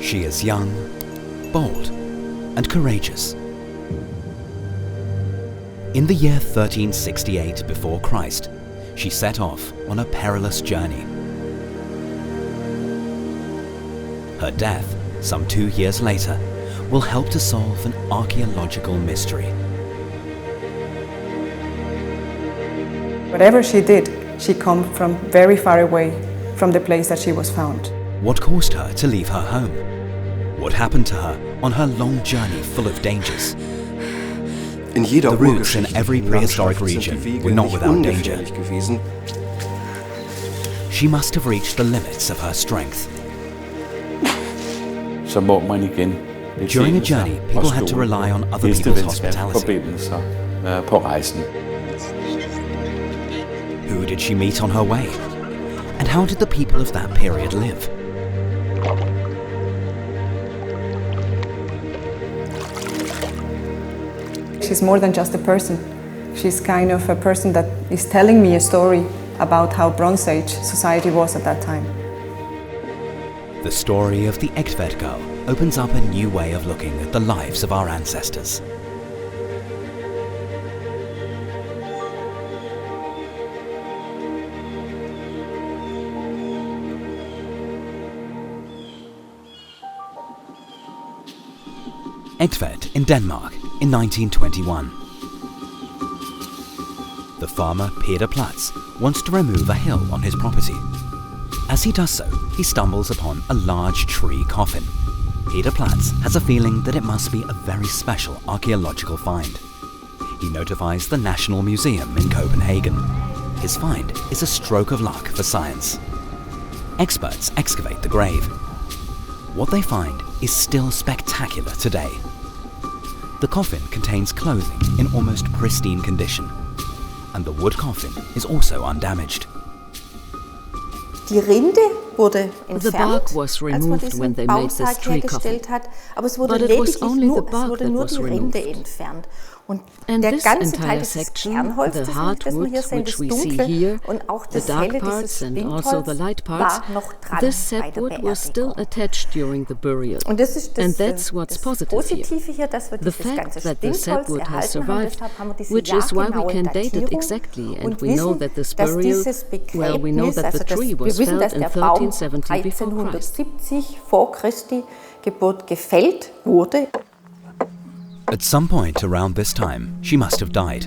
She is young, bold, and courageous. In the year 1368 before Christ, she set off on a perilous journey. Her death, some 2 years later, will help to solve an archaeological mystery. Whatever she did, she came from very far away from the place that she was found. What caused her to leave her home? What happened to her on her long journey full of dangers? The routes in every prehistoric region were not without danger. She must have reached the limits of her strength. During a journey, people had to rely on other people's hospitality. Who did she meet on her way? And how did the people of that period live? She's more than just a person. She's kind of a person that is telling me a story about how Bronze Age society was at that time. The story of the Egtved girl opens up a new way of looking at the lives of our ancestors. Egtved in Denmark in 1921. The farmer Peter Platz wants to remove a hill on his property. As he does so, he stumbles upon a large tree coffin. Peter Platz has a feeling that it must be a very special archaeological find. He notifies the National Museum in Copenhagen. His find is a stroke of luck for science. Experts excavate the grave. What they find is still spectacular today. The coffin contains clothing in almost pristine condition, and the wood coffin is also undamaged. The bark was removed when they made this tree coffin, but it was only the bark that was removed. And this entire section, the hardwood which we see here, the dark parts and also the light parts, this sapwood was still attached during the burial. And that's what's positive here. The fact that the sapwood has survived, which is why we can date it exactly, and we know that this burial, well, we know that the tree was felled in 1370 before Christ. At some point around this time, she must have died.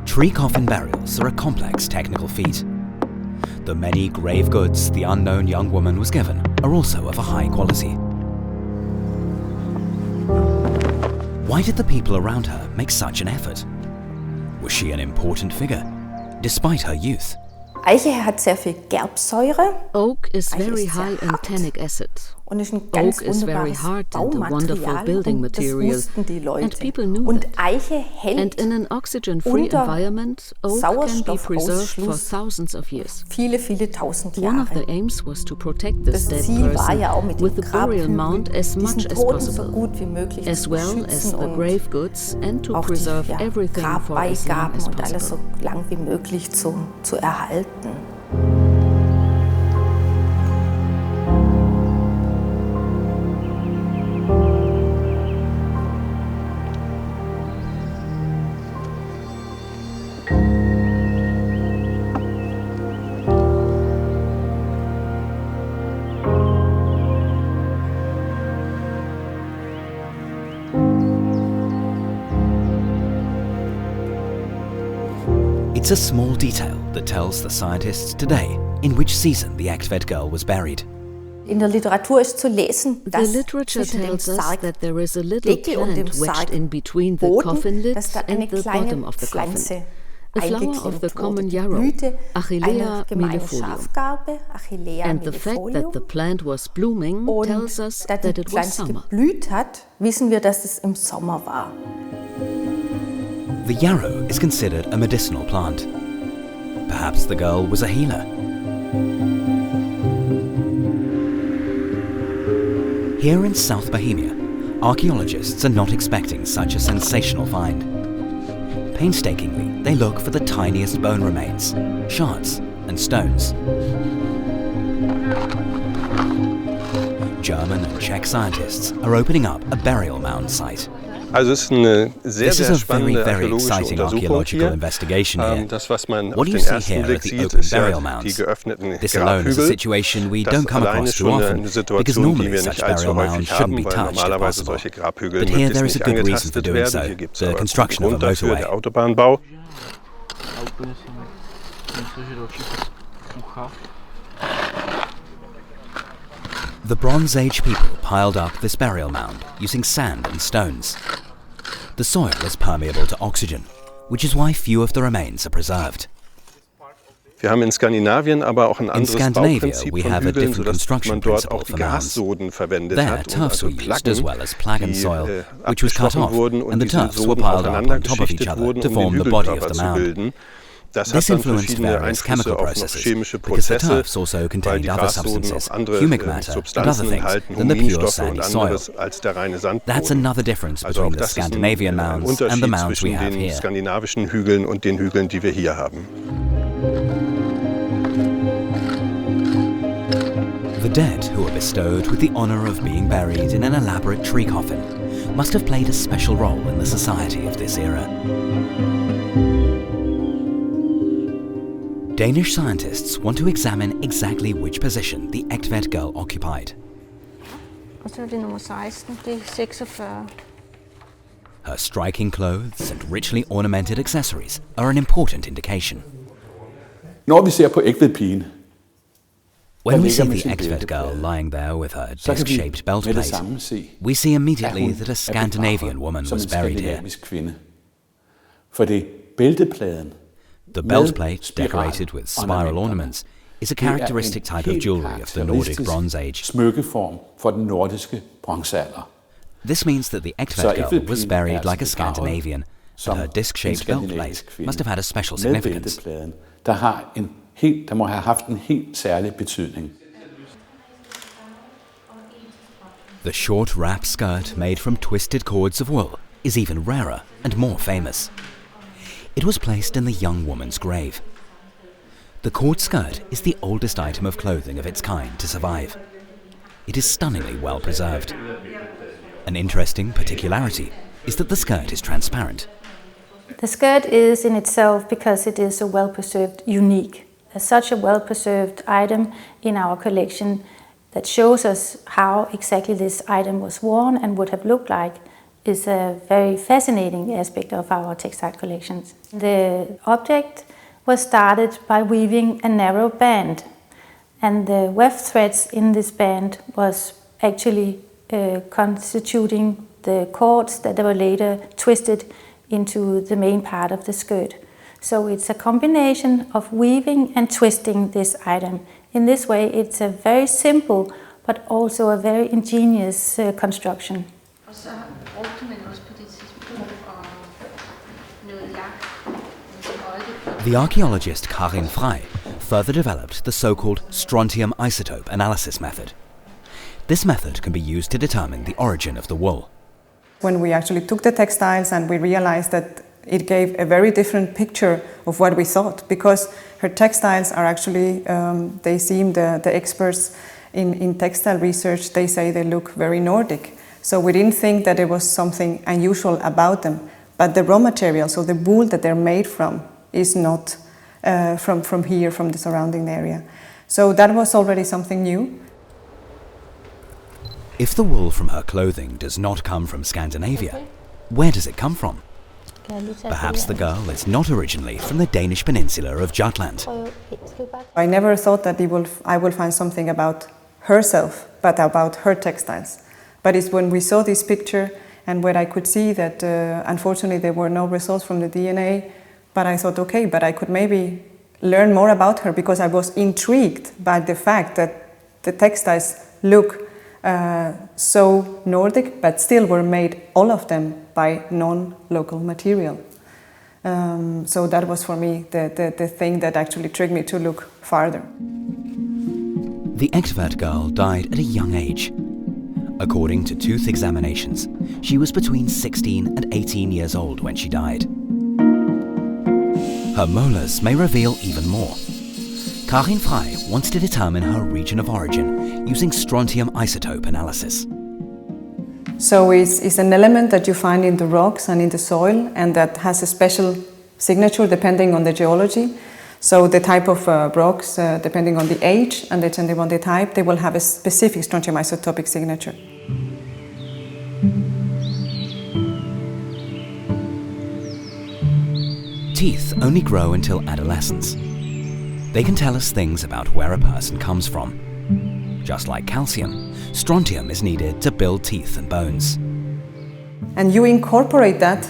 Tree coffin burials are a complex technical feat. The many grave goods the unknown young woman was given are also of a high quality. Why did the people around her make such an effort? Was she an important figure, despite her youth? Oak is very high in tannic acid. Oak is very hard and a wonderful building material, and people knew that. And in an oxygen-free environment, oak can be preserved for thousands of years. One of the aims was to protect this dead person with the burial mound as much as possible, as well as the grave goods, and to preserve everything for as long as possible. It's a small detail that tells the scientists today in which season the Egtved girl was buried. The literature tells us that there is a little plant wedged in between the coffin lids and the bottom of the coffin. A flower of the common yarrow, Achillea millefolium. And the fact that the plant was blooming tells us that it was summer. The yarrow is considered a medicinal plant. Perhaps the girl was a healer. Here in South Bohemia, archaeologists are not expecting such a sensational find. Painstakingly, they look for the tiniest bone remains, shards, and stones. German and Czech scientists are opening up a burial mound site. This is a very exciting archaeological investigation here. What you see here at the open burial mounds, this alone is a situation we don't come across too often, because normally such burial mounds shouldn't be touched if possible. But here there is a good reason for doing so, the construction of a motorway. The Bronze Age people piled up this burial mound using sand and stones. The soil is permeable to oxygen, which is why few of the remains are preserved. In Scandinavia, we have a different construction principle for mounds. There, turfs were used as well as plagen soil, which was cut off, and the turfs were piled up on top of each other to form the body of the mound. This influenced various chemical processes, because the turfs also contained other substances, humic matter and other things, than the pure sandy soil. That's another difference between the Scandinavian mounds and the mounds we have here. The dead who were bestowed with the honor of being buried in an elaborate tree coffin must have played a special role in the society of this era. Danish scientists want to examine exactly which position the Egtved girl occupied. Her striking clothes and richly ornamented accessories are an important indication. Når vi ser på Egtvedpigen, when we see the Egtved girl lying there with her disc-shaped belt plate, we see immediately that a Scandinavian woman was buried here. The belt plate, decorated with spiral ornaments, is a characteristic type of jewelry of the Nordic Bronze Age. This means that the Egtved girl was buried like a Scandinavian, and her disc-shaped belt plate must have had a special significance. The short wrap skirt made from twisted cords of wool is even rarer and more famous. It was placed in the young woman's grave. The cord skirt is the oldest item of clothing of its kind to survive. It is stunningly well preserved. An interesting particularity is that the skirt is transparent. The skirt is in itself, because it is so well preserved, unique. There's such a well preserved item in our collection that shows us how exactly this item was worn and would have looked like is a very fascinating aspect of our textile collections. The object was started by weaving a narrow band, and the weft threads in this band was actually constituting the cords that were later twisted into the main part of the skirt. So it's a combination of weaving and twisting this item. In this way, it's a very simple but also a very ingenious construction. The archaeologist Karin Frey further developed the so-called strontium isotope analysis method. This method can be used to determine the origin of the wool. When we actually took the textiles and we realized that it gave a very different picture of what we thought, because her textiles are actually, they seem, the experts in textile research, they say they look very Nordic. So we didn't think that there was something unusual about them. But the raw material, so the wool that they're made from, is not from here, from the surrounding area. So that was already something new. If the wool from her clothing does not come from Scandinavia, where does it come from? Perhaps the girl is not originally from the Danish peninsula of Jutland. I never thought that I will find something about herself, but about her textiles. But it's when we saw this picture and when I could see that unfortunately there were no results from the DNA, but I thought, okay, but I could maybe learn more about her, because I was intrigued by the fact that the textiles look so Nordic, but still were made, all of them, by non-local material. So that was for me the thing that actually triggered me to look farther. The Egtved girl died at a young age. According to tooth examinations, she was between 16 and 18 years old when she died. Her molars may reveal even more. Karin Frey wants to determine her region of origin using strontium isotope analysis. So it's an element that you find in the rocks and in the soil, and that has a special signature depending on the geology. So the type of rocks, depending on the age and depending on the type, they will have a specific strontium isotopic signature. Teeth only grow until adolescence. They can tell us things about where a person comes from. Just like calcium, strontium is needed to build teeth and bones. And you incorporate that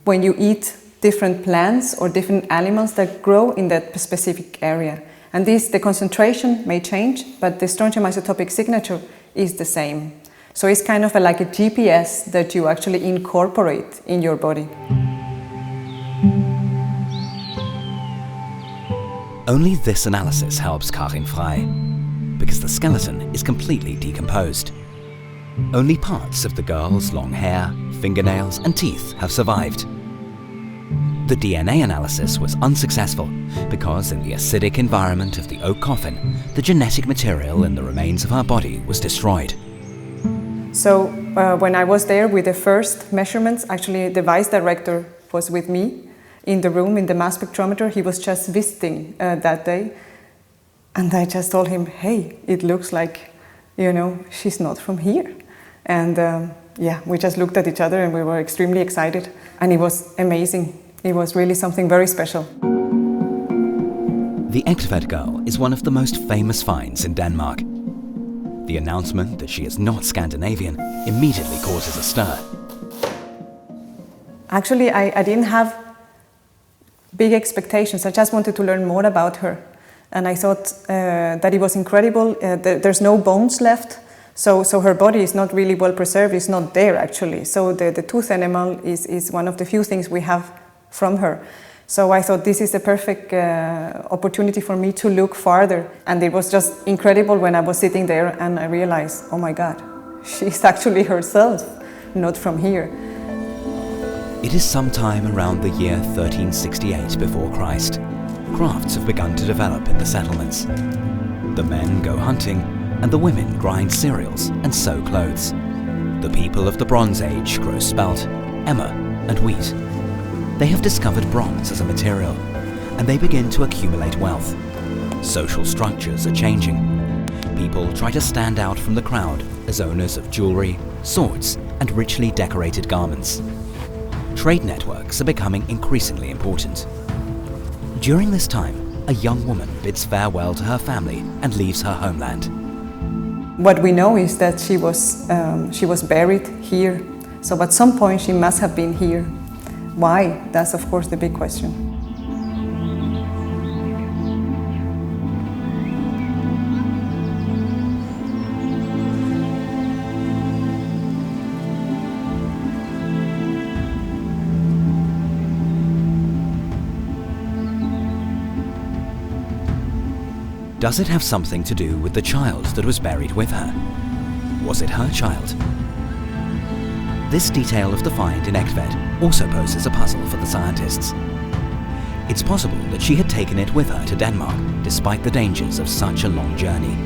when you eat different plants or different animals that grow in that specific area. And the concentration may change, but the strontium isotopic signature is the same. So it's kind of like a GPS that you actually incorporate in your body. Only this analysis helps Karin Frey, because the skeleton is completely decomposed. Only parts of the girl's long hair, fingernails and teeth have survived. The DNA analysis was unsuccessful because in the acidic environment of the oak coffin, the genetic material in the remains of her body was destroyed. So when I was there with the first measurements, actually the vice director was with me in the room in the mass spectrometer. He was just visiting that day. And I just told him, hey, it looks like, she's not from here. And we just looked at each other and we were extremely excited. And it was amazing. It was really something very special. The Egtved girl is one of the most famous finds in Denmark. The announcement that she is not Scandinavian immediately causes a stir. Actually, I didn't have big expectations. I just wanted to learn more about her. And I thought that it was incredible. There's no bones left, so her body is not really well preserved. It's not there actually. So the tooth enamel is one of the few things we have from her. So I thought this is a perfect opportunity for me to look farther. And it was just incredible when I was sitting there and I realized, oh my God, she's actually herself, not from here. It is sometime around the year 1368 before Christ. Crafts have begun to develop in the settlements. The men go hunting and the women grind cereals and sew clothes. The people of the Bronze Age grow spelt, emmer and wheat. They have discovered bronze as a material and they begin to accumulate wealth. Social structures are changing. People try to stand out from the crowd as owners of jewelry, swords and richly decorated garments. Trade networks are becoming increasingly important. During this time, a young woman bids farewell to her family and leaves her homeland. What we know is that she was buried here. So at some point she must have been here. Why? That's of course the big question. Does it have something to do with the child that was buried with her? Was it her child? This detail of the find in Egtved also poses a puzzle for the scientists. It's possible that she had taken it with her to Denmark despite the dangers of such a long journey.